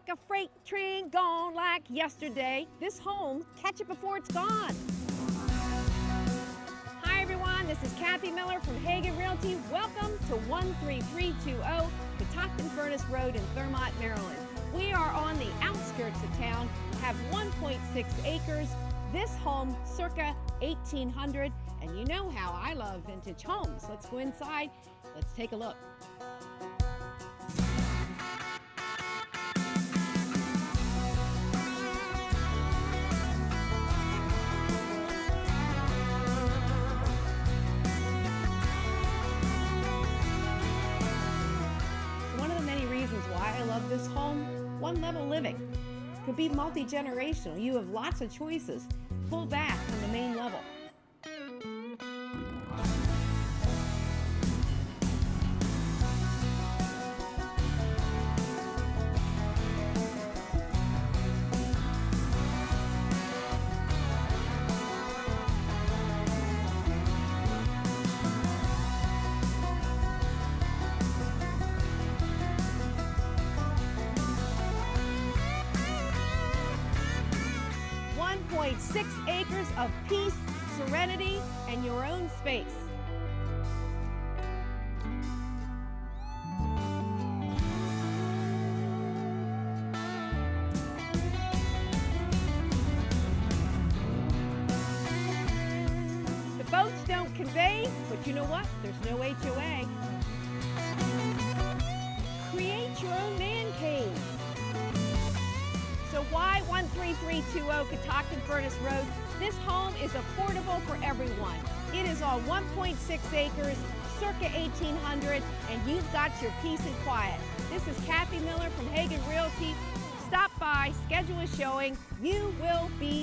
like a freight train gone like yesterday. This home, catch it before it's gone. Hi everyone, this is Cathi Miller from Hagan Realty. Welcome to 13320 Catoctin Furnace Road in Thurmont, Maryland. We are on the outskirts of town, have 1.6 acres. This home, circa 1800, and you know how I love vintage homes. Let's go inside, let's take a look. One of the many reasons why I love this home, one level living. Could be multi-generational. You have lots of choices. Pull back on the main level. .6 acres of peace, serenity, and your own space. The boats don't convey, but you know what? There's no HOA. Create your own man cave. So why 13320 Catoctin Furnace Road? This home is affordable for everyone. It is on 1.6 acres, circa 1800, and you've got your peace and quiet. This is Cathi Miller from Hagan Realty. Stop by, schedule a showing. You will be